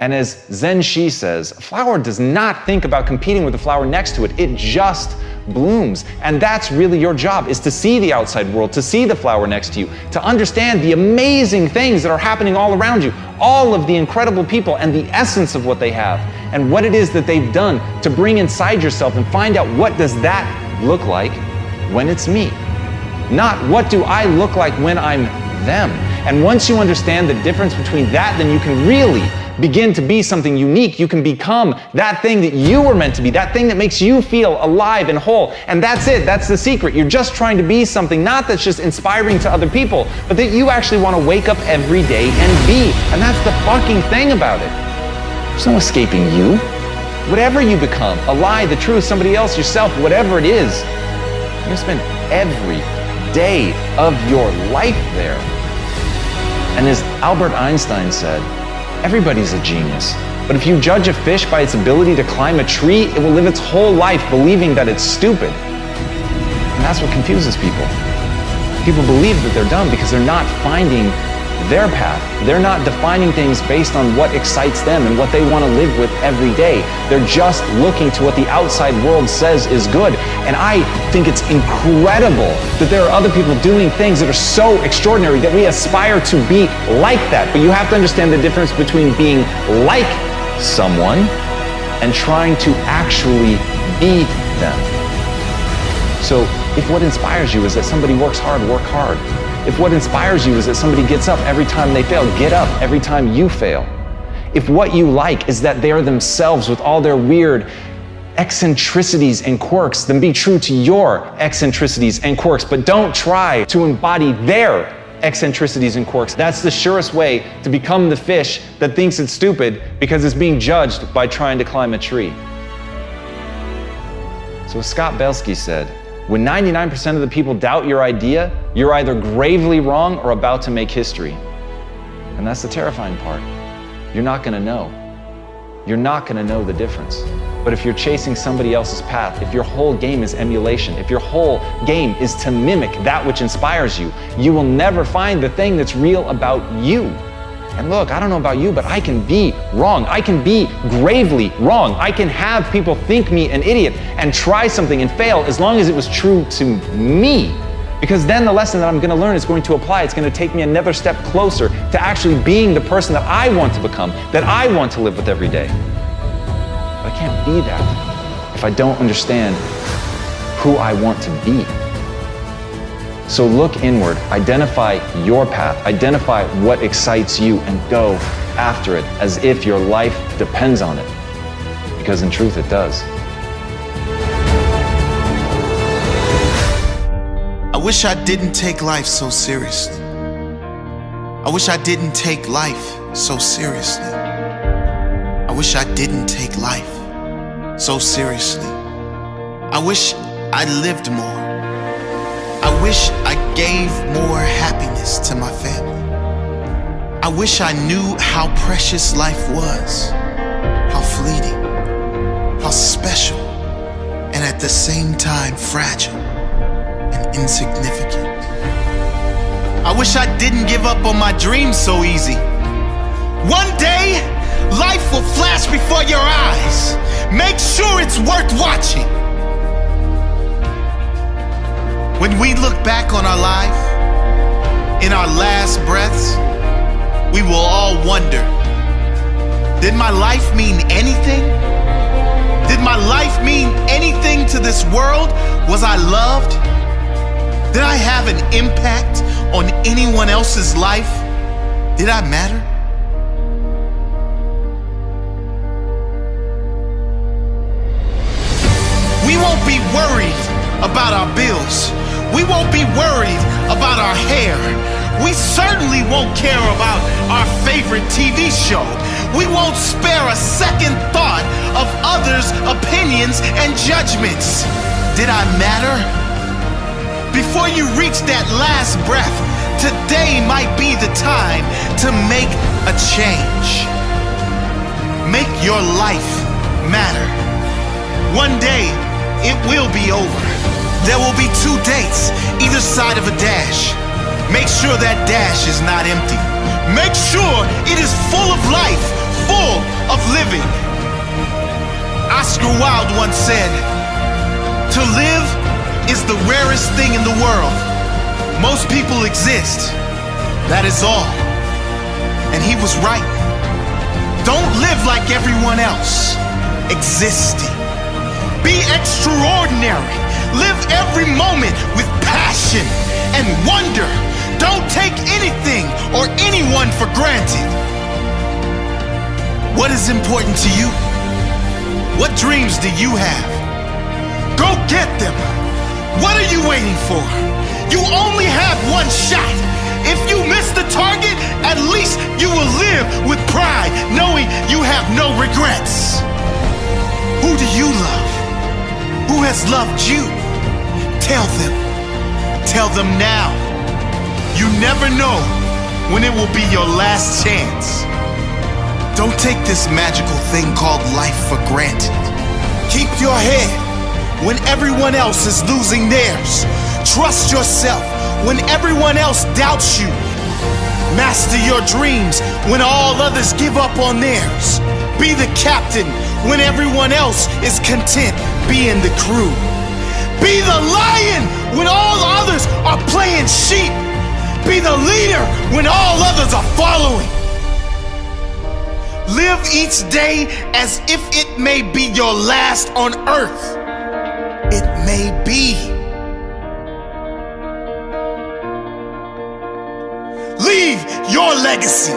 And as Zen Shi says, a flower does not think about competing with the flower next to it. It just blooms. And that's really your job, is to see the outside world, to see the flower next to you, to understand the amazing things that are happening all around you, all of the incredible people and the essence of what they have, and what it is that they've done to bring inside yourself and find out, what does that look like when it's me? Not what do I look like when I'm them. And once you understand the difference between that, then you can really begin to be something unique. You can become that thing that you were meant to be, that thing that makes you feel alive and whole. And that's it, that's the secret. You're just trying to be something, not that's just inspiring to other people, but that you actually want to wake up every day and be. And that's the fucking thing about it. There's no escaping you. Whatever you become, a lie, the truth, somebody else, yourself, whatever it is, you're gonna spend every day of your life there. And as Albert Einstein said, everybody's a genius. But if you judge a fish by its ability to climb a tree, it will live its whole life believing that it's stupid. And that's what confuses people. People believe that they're dumb because they're not finding their path. They're not defining things based on what excites them and what they want to live with every day. They're just looking to what the outside world says is good. And I think it's incredible that there are other people doing things that are so extraordinary that we aspire to be like that. But you have to understand the difference between being like someone and trying to actually be them. So if what inspires you is that somebody works hard, work hard. If what inspires you is that somebody gets up every time they fail, get up every time you fail. If what you like is that they are themselves with all their weird eccentricities and quirks, then be true to your eccentricities and quirks, but don't try to embody their eccentricities and quirks. That's the surest way to become the fish that thinks it's stupid because it's being judged by trying to climb a tree. So as Scott Belsky said, when 99% of the people doubt your idea, you're either gravely wrong or about to make history. And that's the terrifying part. You're not gonna know. You're not gonna know the difference. But if you're chasing somebody else's path, if your whole game is emulation, if your whole game is to mimic that which inspires you, you will never find the thing that's real about you. And look, I don't know about you, but I can be wrong. I can be gravely wrong. I can have people think me an idiot and try something and fail as long as it was true to me. Because then the lesson that I'm gonna learn is going to apply. It's gonna take me another step closer to actually being the person that I want to become, that I want to live with every day. But I can't be that if I don't understand who I want to be. So look inward, identify your path, identify what excites you, and go after it as if your life depends on it. Because in truth, it does. I wish I didn't take life so seriously. I wish I didn't take life so seriously. I wish I didn't take life so seriously. I wish I lived more. I wish I gave more happiness to my family. I wish I knew how precious life was, how fleeting, how special, and at the same time fragile and insignificant. I wish I didn't give up on my dreams so easy. One day, life will flash before your eyes. Make sure it's worth watching. When we look back on our life, in our last breaths, we will all wonder, did my life mean anything? Did my life mean anything to this world? Was I loved? Did I have an impact on anyone else's life? Did I matter? We won't be worried about our bills. We won't be worried about our hair. We certainly won't care about our favorite TV show. We won't spare a second thought of others' opinions and judgments. Did I matter? Before you reach that last breath, today might be the time to make a change. Make your life matter. One day, it will be over. There will be 2 dates, either side of a dash. Make sure that dash is not empty. Make sure it is full of life, full Oscar Wilde once said, "To live is the rarest thing in the world. Most people exist. That is all." And he was right. Don't live like everyone else. Existing. Be extraordinary. Live every moment with passion and wonder. Don't take anything or anyone for granted. What is important to you? What dreams do you have? Go get them. What are you waiting for? You only have one shot. If you miss the target, at least you will live with pride, knowing you have no regrets. Who do you love? Who has loved you? Tell them. Tell them now. You never know when it will be your last chance. Don't take this magical thing called life for granted. Keep your head when everyone else is losing theirs. Trust yourself when everyone else doubts you. Master your dreams when all others give up on theirs. Be the captain when everyone else is content being the crew. Be the lion when all others are playing sheep. Be the leader when all others are following. Live each day as if it may be your last on earth. It may be. Leave your legacy.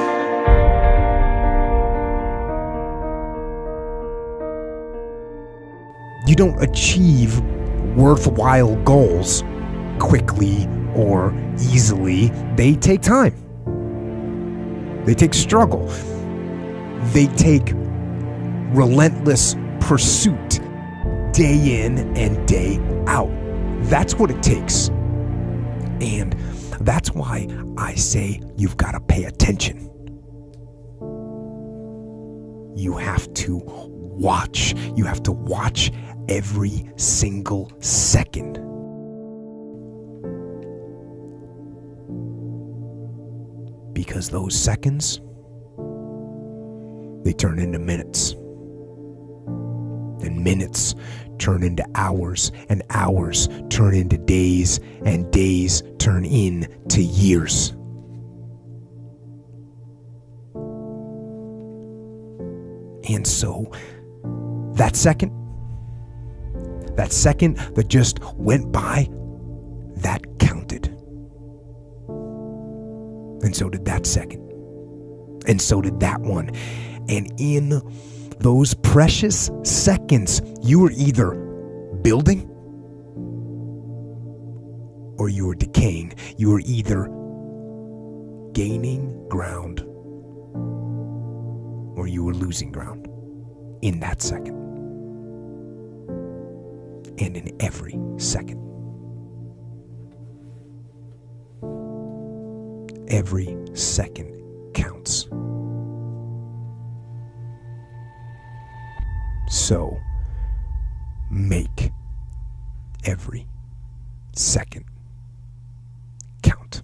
You don't achieve worthwhile goals quickly or easily. They take time. They take struggle. They take relentless pursuit day in and day out. That's what it takes. And that's why I say you've got to pay attention. You have to watch. You have to watch every single second. Because those seconds, they turn into minutes. And minutes turn into hours, and hours turn into days, and days turn into years. And so, that second that just went by, that counted. And so did that second. And so did that one. And in those precious seconds, you were either building or you were decaying. You were either gaining ground or you were losing ground in that second. And in every second. Every second counts. So, make every second count.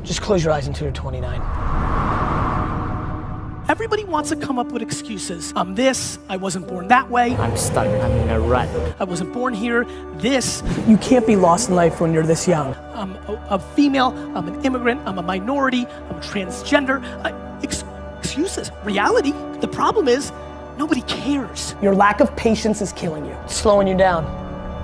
Just close your eyes until you're 29. Everybody wants to come up with excuses. I'm this, I wasn't born that way. I'm stuck, I'm in a rut. I wasn't born here, this. You can't be lost in life when you're this young. I'm a female, I'm an immigrant, I'm a minority, I'm transgender. Excuses. Reality, the problem is, nobody cares. Your lack of patience is killing you. It's slowing you down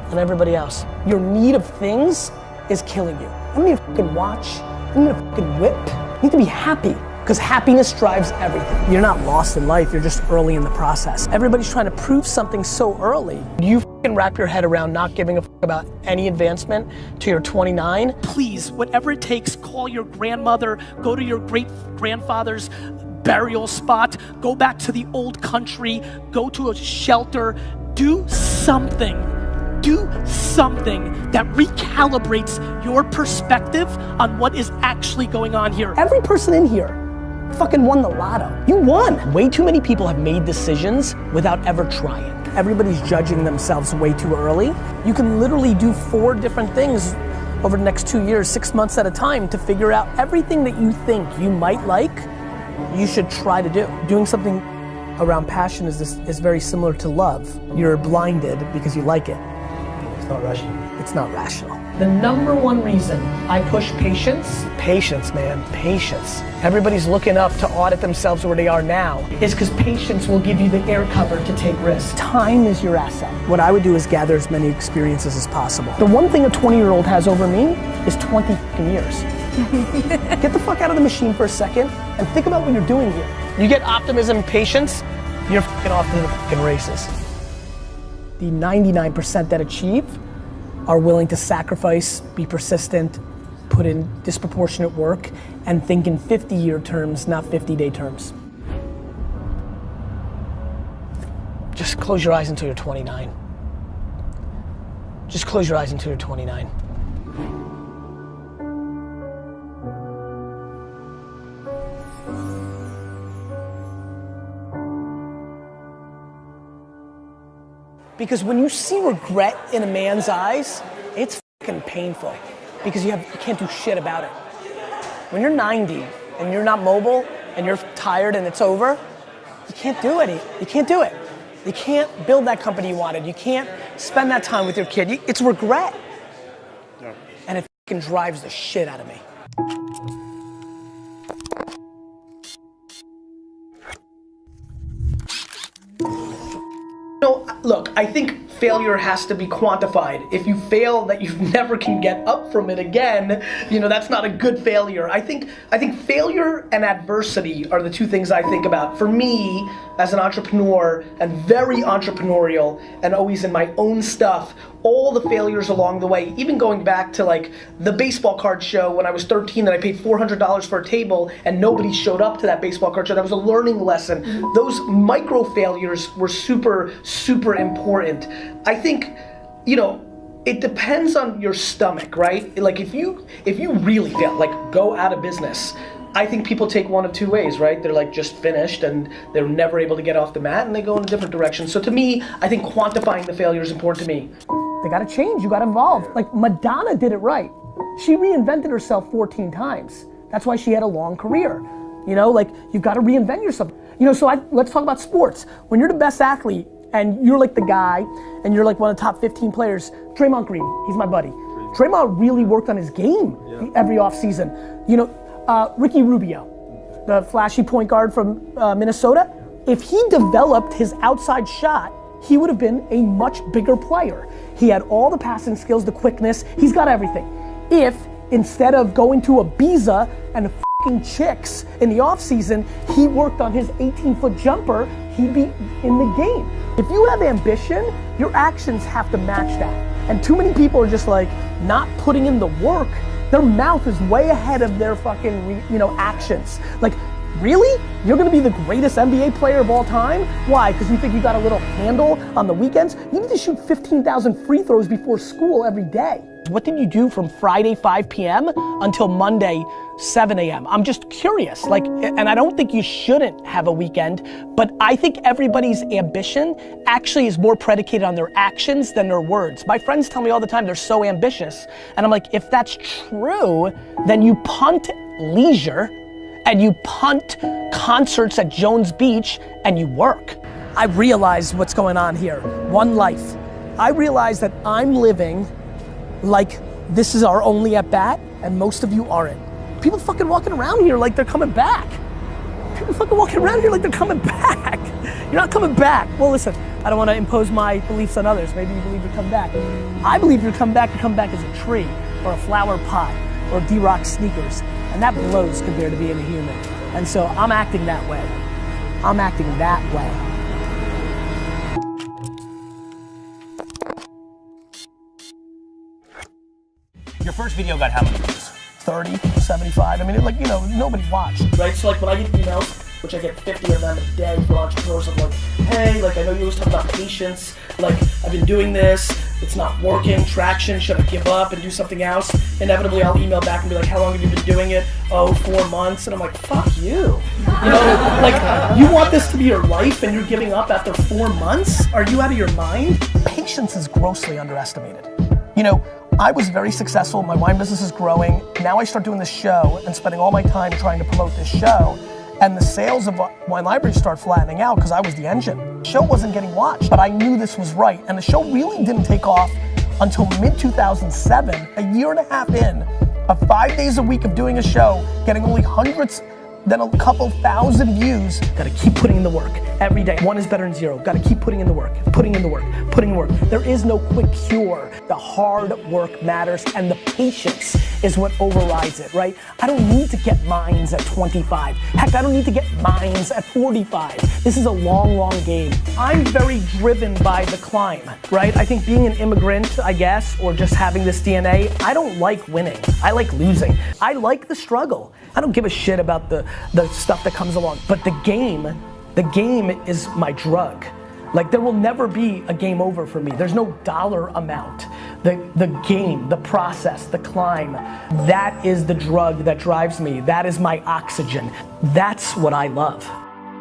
than everybody else. Your need of things is killing you. I don't need a fucking watch. I don't need a fucking whip. You need to be happy. Because happiness drives everything. You're not lost in life, you're just early in the process. Everybody's trying to prove something so early. Do you fucking wrap your head around not giving a fuck about any advancement till you're 29? Please, whatever it takes, call your grandmother, go to your great-grandfather's burial spot, go back to the old country, go to a shelter, do something. Do something that recalibrates your perspective on what is actually going on here. Every person in here fucking won the lotto. You won. Way too many people have made decisions without ever trying. Everybody's judging themselves way too early. You can literally do 4 different things over the next 2 years, 6 months at a time to figure out everything that you think you might like, you should try to do. Doing something around passion is very similar to love. You're blinded because you like it. It's not rational. It's not rational. The number one reason I push patience, man, patience. Everybody's looking up to audit themselves where they are now, is because patience will give you the air cover to take risks. Time is your asset. What I would do is gather as many experiences as possible. The one thing a 20-year-old has over me is 20 fucking years. Get the fuck out of the machine for a second and think about what you're doing here. You get optimism and patience, you're fucking off to the fucking races. The 99% that achieve are willing to sacrifice, be persistent, put in disproportionate work, and think in 50-year terms, not 50-day terms. Just close your eyes until you're 29. Just close your eyes until you're 29. Because when you see regret in a man's eyes, it's fucking painful because you can't do shit about it. When you're 90 and you're not mobile and you're tired and it's over, you can't do it. You can't do it. You can't build that company you wanted. You can't spend that time with your kid. It's regret. Yeah. And it fucking drives the shit out of me. Look, I think failure has to be quantified. If you fail that you never can get up from it again, that's not a good failure. I think failure and adversity are the two things I think about. For me, as an entrepreneur and very entrepreneurial and always in my own stuff, all the failures along the way, even going back to like the baseball card show when I was 13 and I paid $400 for a table and nobody showed up to that baseball card show. That was a learning lesson. Those micro failures were super, super important. I think, it depends on your stomach, right? Like if you really fail, like go out of business, I think people take one of two ways, right? They're like just finished and they're never able to get off the mat and they go in a different direction. So to me, I think quantifying the failure is important to me. They gotta change, you gotta evolve. Like Madonna did it right. She reinvented herself 14 times. That's why she had a long career. You've gotta reinvent yourself. Let's talk about sports. When you're the best athlete and you're like the guy and you're like one of the top 15 players, Draymond Green, he's my buddy. Draymond really worked on his game every offseason. Ricky Rubio, the flashy point guard from Minnesota, if he developed his outside shot, he would have been a much bigger player. He had all the passing skills, the quickness, he's got everything. If instead of going to Ibiza and fucking chicks in the off season, he worked on his 18-foot jumper, he'd be in the game. If you have ambition, your actions have to match that. And too many people are just like not putting in the work. Their mouth is way ahead of their fucking, actions. Like, really? You're gonna be the greatest NBA player of all time? Why? Because you think you got a little handle on the weekends? You need to shoot 15,000 free throws before school every day. What did you do from Friday 5 p.m. until Monday 7 a.m.? I'm just curious, and I don't think you shouldn't have a weekend, but I think everybody's ambition actually is more predicated on their actions than their words. My friends tell me all the time they're so ambitious, and I'm like, if that's true, then you punt leisure, and you punt concerts at Jones Beach, and you work. I realize what's going on here. One life. I realize that I'm living like this is our only at bat, and most of you aren't. People fucking walking around here like they're coming back. People fucking walking around here like they're coming back. You're not coming back. Well, listen, I don't want to impose my beliefs on others. Maybe you believe you come back. I believe you come back as a tree, or a flower pot, or D-Rock sneakers. And that blows compared to being a human. And so I'm acting that way. I'm acting that way. Your first video got how many views? 30, 75. I mean, nobody watched, right? So when I get emails, which I get 50 of them a day from entrepreneurs, I'm like, hey, I know you always talk about patience. I've been doing this, it's not working, traction, should I give up and do something else? Inevitably, I'll email back and be like, how long have you been doing it? Oh, 4 months. And I'm like, fuck you. You want this to be your life and you're giving up after 4 months? Are you out of your mind? Patience is grossly underestimated. I was very successful, my wine business is growing. Now I start doing this show and spending all my time trying to promote this show. And the sales of Wine Library start flattening out because I was the engine. The show wasn't getting watched, but I knew this was right. And the show really didn't take off until mid-2007, a year and a half in, of 5 days a week of doing a show, getting only hundreds, then a couple thousand views. Gotta keep putting in the work every day. One is better than zero. Gotta keep putting in the work, putting in the work, putting in the work. There is no quick cure. The hard work matters and the patience is what overrides it, right? I don't need to get mines at 25. Heck, I don't need to get mines at 45. This is a long, long game. I'm very driven by the climb, right? I think being an immigrant, I guess, or just having this DNA, I don't like winning. I like losing. I like the struggle. I don't give a shit about the stuff that comes along. But the game is my drug. Like there will never be a game over for me. There's no dollar amount. The game, the process, the climb, that is the drug that drives me. That is my oxygen. That's what I love.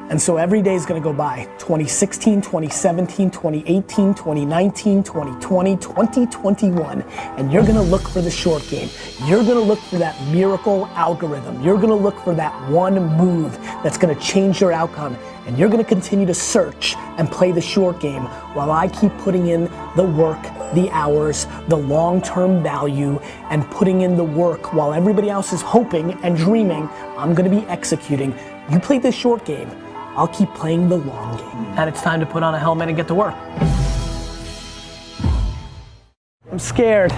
And so every day is gonna go by. 2016, 2017, 2018, 2019, 2020, 2021. And you're gonna look for the short game. You're gonna look for that miracle algorithm. You're gonna look for that one move that's gonna change your outcome. And you're gonna continue to search and play the short game while I keep putting in the work, the hours, the long-term value, and putting in the work while everybody else is hoping and dreaming. I'm gonna be executing. You play the short game, I'll keep playing the long game. And it's time to put on a helmet and get to work. I'm scared.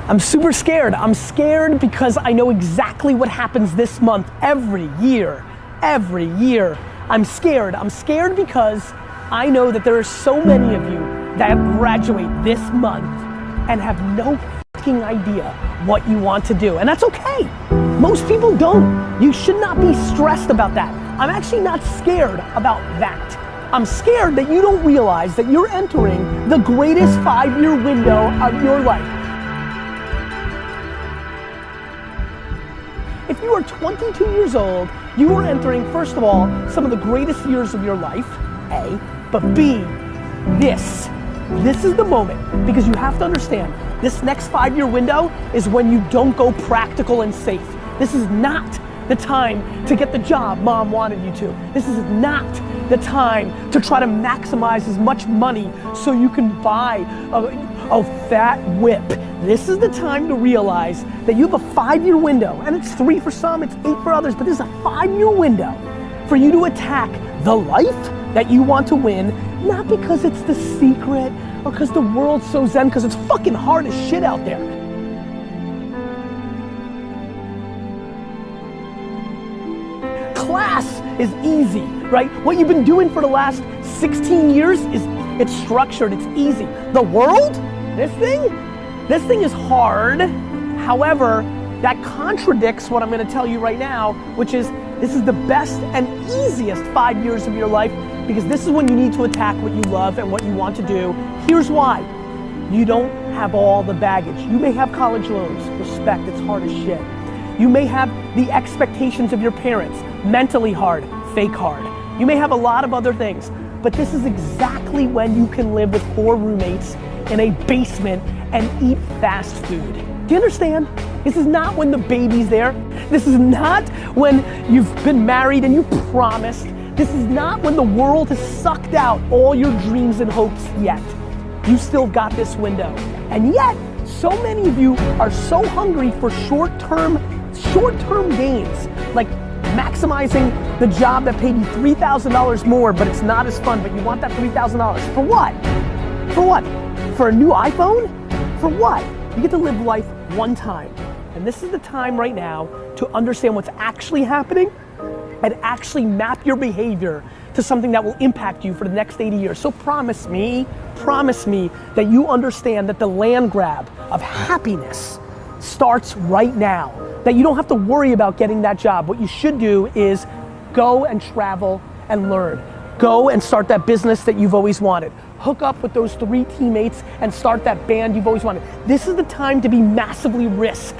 I'm super scared. I'm scared because I know exactly what happens this month every year. Every year. I'm scared. I'm scared because I know that there are so many of you that graduate this month and have no fucking idea what you want to do. And that's okay. Most people don't. You should not be stressed about that. I'm actually not scared about that. I'm scared that you don't realize that you're entering the greatest 5-year window of your life. If you are 22 years old, you are entering, first of all, some of the greatest years of your life, A, but B, this is the moment, because you have to understand, this next 5-year window is when you don't go practical and safe. This is not the time to get the job mom wanted you to. This is not the time to try to maximize as much money so you can buy a fat whip. This is the time to realize that you have a 5-year window, and it's 3 for some, it's 8 for others, but this is a 5-year window for you to attack the life that you want to win, not because it's the secret or because the world's so zen, because it's fucking hard as shit out there. Class is easy, right? What you've been doing for the last 16 years it's structured, it's easy. The world, this thing is hard. However, that contradicts what I'm gonna tell you right now, which is this is the best and easiest 5 years of your life because this is when you need to attack what you love and what you want to do. Here's why. You don't have all the baggage. You may have college loans, respect, it's hard as shit. You may have the expectations of your parents, mentally hard, fake hard. You may have a lot of other things, but this is exactly when you can live with 4 roommates in a basement and eat fast food. Do you understand? This is not when the baby's there. This is not when you've been married and you promised. This is not when the world has sucked out all your dreams and hopes yet. You still got this window. And yet, so many of you are so hungry for short-term gains, like maximizing the job that paid you $3,000 more, but it's not as fun, but you want that $3,000. For what? For what? For a new iPhone? For what? You get to live life one time. And this is the time right now to understand what's actually happening and actually map your behavior to something that will impact you for the next 80 years. So promise me that you understand that the land grab of happiness starts right now. That you don't have to worry about getting that job. What you should do is go and travel and learn. Go and start that business that you've always wanted. Hook up with those 3 teammates and start that band you've always wanted. This is the time to be massively risk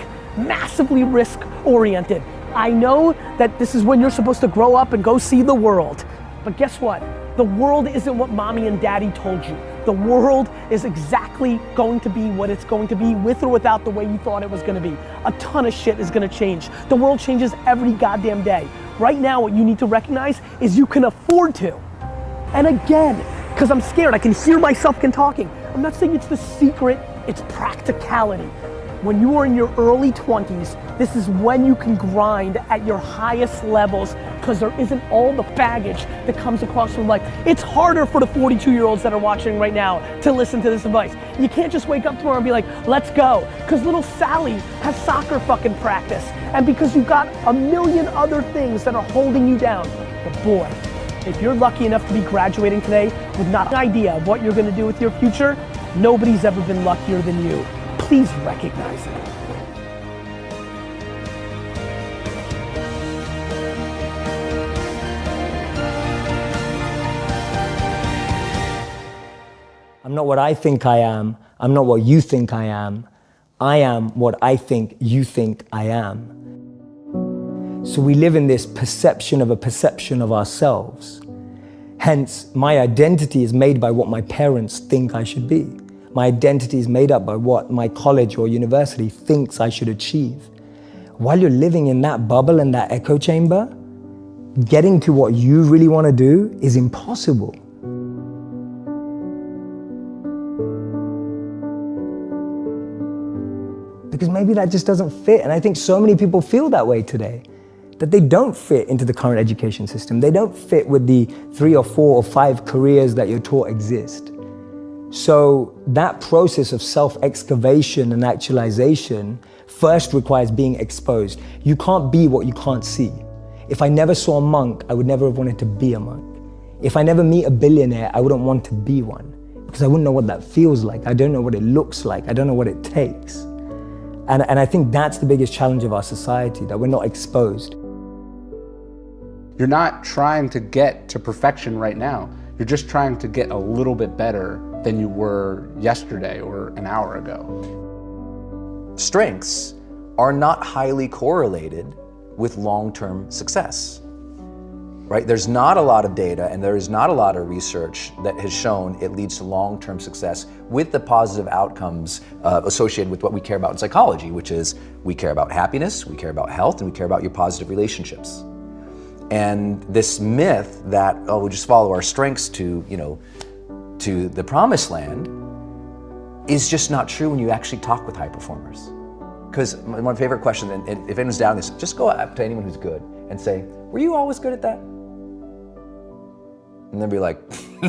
oriented. I know that this is when you're supposed to grow up and go see the world. But guess what? The world isn't what mommy and daddy told you. The world is exactly going to be what it's going to be, with or without the way you thought it was gonna be. A ton of shit is gonna change. The world changes every goddamn day. Right now, what you need to recognize is you can afford to. And again, because I'm scared, I can hear myself talking. I'm not saying it's the secret, it's practicality. When you are in your early 20s, this is when you can grind at your highest levels because there isn't all the baggage that comes across from life. It's harder for the 42-year-olds that are watching right now to listen to this advice. You can't just wake up tomorrow and be like, let's go. Because little Sally has soccer fucking practice. And because you've got a million other things that are holding you down. But boy, if you're lucky enough to be graduating today with not an idea of what you're gonna do with your future, nobody's ever been luckier than you. Please recognize it. I'm not what I think I am. I'm not what you think I am. I am what I think you think I am. So we live in this perception of ourselves. Hence, my identity is made by what my parents think I should be. My identity is made up by what my college or university thinks I should achieve. While you're living in that bubble and that echo chamber, getting to what you really want to do is impossible. Because maybe that just doesn't fit. And I think so many people feel that way today, that they don't fit into the current education system. They don't fit with the 3 or 4 or 5 careers that you're taught exist. So that process of self-excavation and actualization first requires being exposed. You can't be what you can't see. If I never saw a monk, I would never have wanted to be a monk. If I never meet a billionaire, I wouldn't want to be one because I wouldn't know what that feels like. I don't know what it looks like. I don't know what it takes. And I think that's the biggest challenge of our society, that we're not exposed. You're not trying to get to perfection right now. You're just trying to get a little bit better than you were yesterday or an hour ago. Strengths are not highly correlated with long-term success, right? There's not a lot of data and there is not a lot of research that has shown it leads to long-term success with the positive outcomes associated with what we care about in psychology, which is we care about happiness, we care about health, and we care about your positive relationships. And this myth that, oh, we'll just follow our strengths to the promised land is just not true when you actually talk with high performers. Because my favorite question, and if anyone's down this, just go up to anyone who's good and say, were you always good at that? And they'll be like,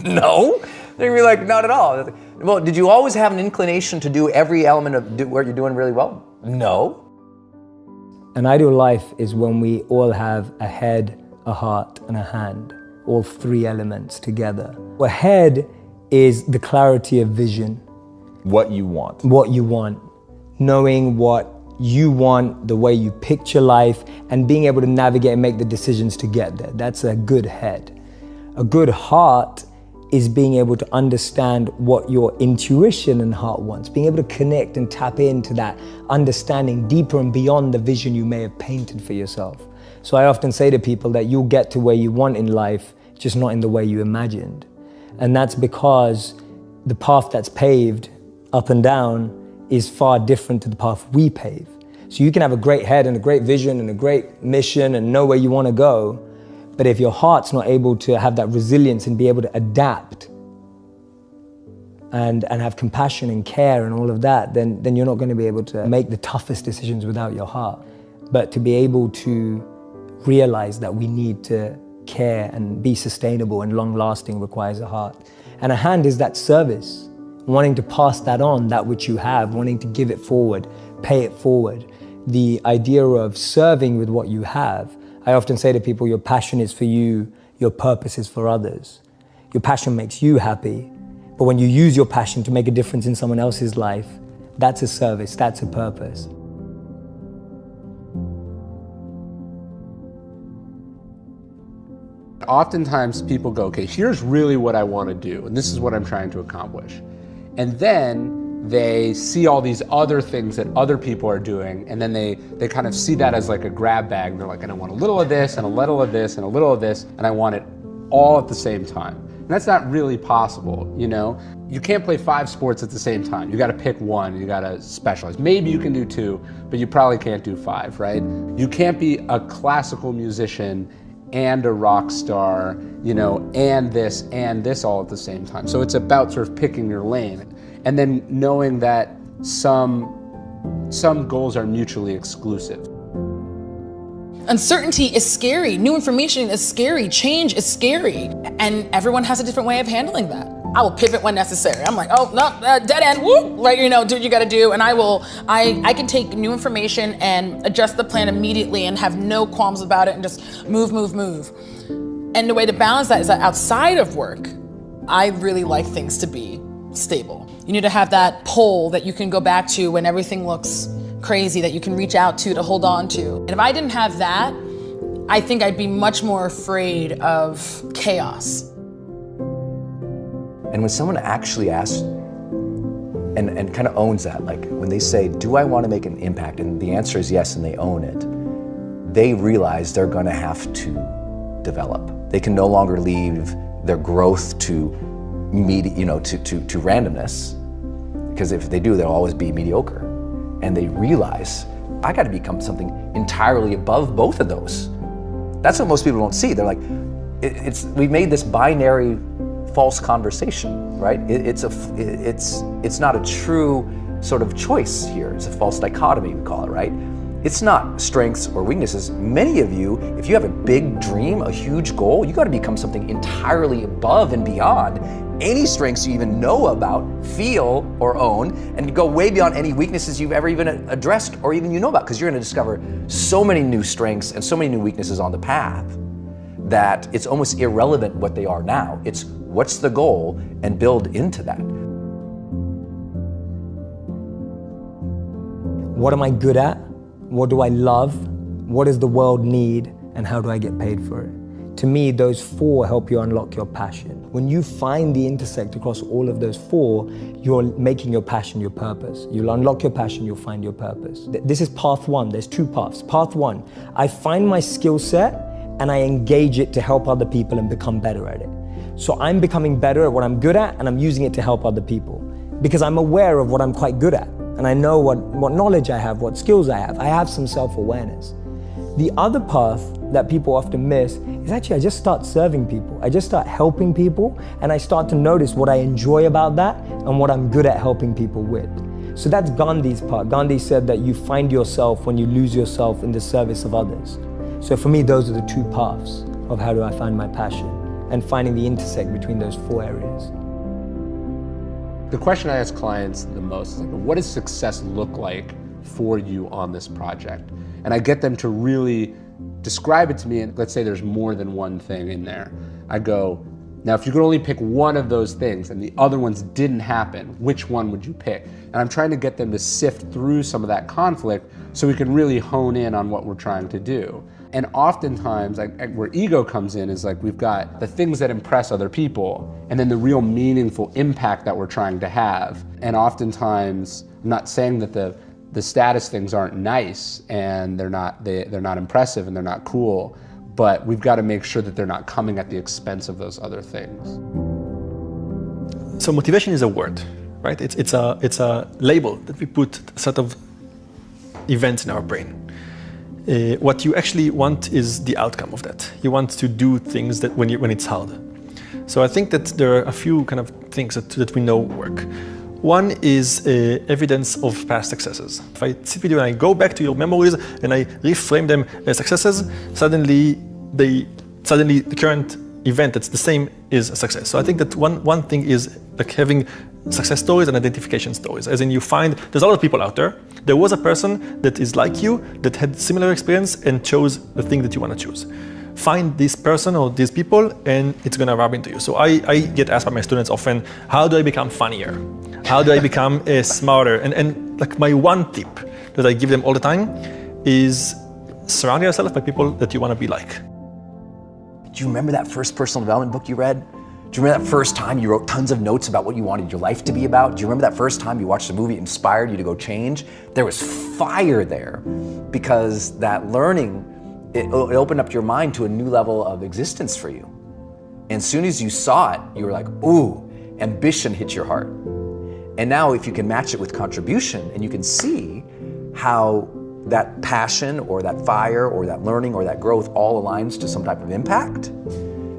no. They'll be like, not at all. Well, did you always have an inclination to do every element of what you're doing really well? No. An ideal life is when we all have a head, a heart, and a hand, all 3 elements together. A head is the clarity of vision. What you want. What you want. Knowing what you want, the way you picture life, and being able to navigate and make the decisions to get there. That's a good head. A good heart is being able to understand what your intuition and heart wants, being able to connect and tap into that understanding deeper and beyond the vision you may have painted for yourself. So I often say to people that you'll get to where you want in life, just not in the way you imagined. And that's because the path that's paved up and down is far different to the path we pave. So you can have a great head and a great vision and a great mission and know where you want to go, but if your heart's not able to have that resilience and be able to adapt and have compassion and care and all of that, then you're not going to be able to make the toughest decisions without your heart. But to be able to realize that we need to care and be sustainable and long-lasting requires a heart. And a hand is that service, wanting to pass that on, that which you have, wanting to give it forward, pay it forward. The idea of serving with what you have. I often say to people, your passion is for you, your purpose is for others. Your passion makes you happy, but when you use your passion to make a difference in someone else's life, that's a service, that's a purpose. Oftentimes people go, okay, here's really what I want to do, and this is what I'm trying to accomplish. And then they see all these other things that other people are doing, and then they kind of see that as like a grab bag, and they're like, I want a little of this, and a little of this, and a little of this, and I want it all at the same time. And that's not really possible, you know? You can't play 5 sports at the same time. You gotta pick one, you gotta specialize. Maybe you can do 2, but you probably can't do 5, right? You can't be a classical musician and a rock star, you know, and this all at the same time. So it's about sort of picking your lane. And then knowing that some goals are mutually exclusive. Uncertainty is scary. New information is scary. Change is scary. And everyone has a different way of handling that. I will pivot when necessary. I'm like, oh, no, dead end, woo, like, you know, do what you gotta do. And I can take new information and adjust the plan immediately and have no qualms about it and just move. And the way to balance that is that outside of work, I really like things to be stable. You need to have that pole that you can go back to when everything looks crazy, that you can reach out to hold on to. And if I didn't have that, I think I'd be much more afraid of chaos. And when someone actually asks and kind of owns that, like when they say, do I want to make an impact? And the answer is yes, and they own it, they realize they're going to have to develop. They can no longer leave their growth to randomness, because if they do, they'll always be mediocre. And they realize, I got to become something entirely above both of those. That's what most people don't see. They're like, we made this binary false conversation, right? It's not a true sort of choice here. It's a false dichotomy, we call it, right? It's not strengths or weaknesses. Many of you, if you have a big dream, a huge goal, you got to become something entirely above and beyond any strengths you even know about, feel, or own, and go way beyond any weaknesses you've ever even addressed or even you know about, because you're going to discover so many new strengths and so many new weaknesses on the path that it's almost irrelevant what they are now. It's what's the goal and build into that. What am I good at? What do I love? What does the world need? And how do I get paid for it? To me, those 4 help you unlock your passion. When you find the intersect across all of those 4, you're making your passion your purpose. You'll unlock your passion, you'll find your purpose. This is path 1, there's 2 paths. Path 1, I find my skill set and I engage it to help other people and become better at it. So I'm becoming better at what I'm good at and I'm using it to help other people because I'm aware of what I'm quite good at and I know what knowledge I have, what skills I have. I have some self-awareness. The other path that people often miss is actually I just start serving people. I just start helping people and I start to notice what I enjoy about that and what I'm good at helping people with. So that's Gandhi's part. Gandhi said that you find yourself when you lose yourself in the service of others. So for me, those are the 2 paths of how do I find my passion and finding the intersect between those 4 areas. The question I ask clients the most is, like, what does success look like for you on this project? And I get them to really describe it to me, and let's say there's more than one thing in there. I go, now if you could only pick one of those things and the other ones didn't happen, which one would you pick? And I'm trying to get them to sift through some of that conflict so we can really hone in on what we're trying to do. And oftentimes, where ego comes in is like we've got the things that impress other people and then the real meaningful impact that we're trying to have. And oftentimes, I'm not saying that the status things aren't nice and they're not impressive and they're not cool, but we've got to make sure that they're not coming at the expense of those other things. So motivation is a word, right? It's a label that we put a set of events in our brain. What you actually want is the outcome of that. You want to do things that when it's hard. So I think that there are a few kind of things that we know work. One is evidence of past successes. If I sit with you and I go back to your memories and I reframe them as successes, suddenly the current event that's the same is a success. So I think that one thing is like having success stories and identification stories. As in, you find there's a lot of people out there. There was a person that is like you, that had similar experience and chose the thing that you want to choose. Find this person or these people and it's going to rub into you. So I get asked by my students often, how do I become funnier? How do I become smarter? And like my one tip that I give them all the time is surround yourself by people that you want to be like. Do you remember that first personal development book you read? Do you remember that first time you wrote tons of notes about what you wanted your life to be about? Do you remember that first time you watched a movie that inspired you to go change? There was fire there because that learning, it opened up your mind to a new level of existence for you. And as soon as you saw it, you were like, ooh, ambition hit your heart. And now if you can match it with contribution and you can see how that passion or that fire or that learning or that growth all aligns to some type of impact,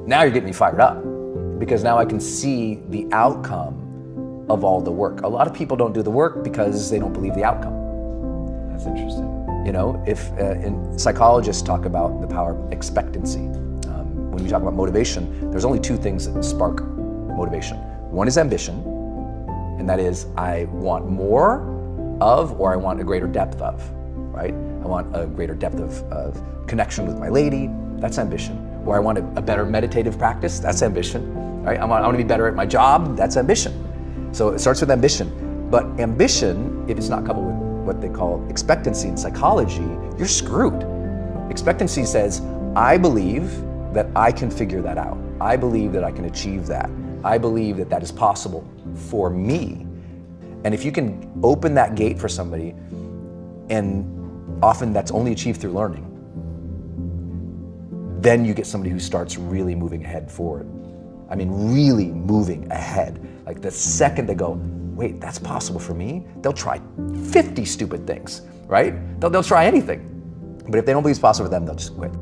now you're getting me fired up, because now I can see the outcome of all the work. A lot of people don't do the work because they don't believe the outcome. That's interesting. You know, and psychologists talk about the power of expectancy. When we talk about motivation, there's only two things that spark motivation. One is ambition, and that is I want more of, or I want a greater depth of, right? I want a greater depth of connection with my lady, that's ambition. Or I want a better meditative practice, that's ambition, right? I want to be better at my job, that's ambition. So it starts with ambition. But ambition, if it's not coupled with what they call expectancy in psychology, you're screwed. Expectancy says, I believe that I can figure that out. I believe that I can achieve that. I believe that that is possible for me. And if you can open that gate for somebody, and often that's only achieved through learning, then you get somebody who starts really moving ahead forward. I mean, really moving ahead. Like the second they go, wait, that's possible for me, they'll try 50 stupid things, right? They'll try anything. But if they don't believe it's possible for them, they'll just quit.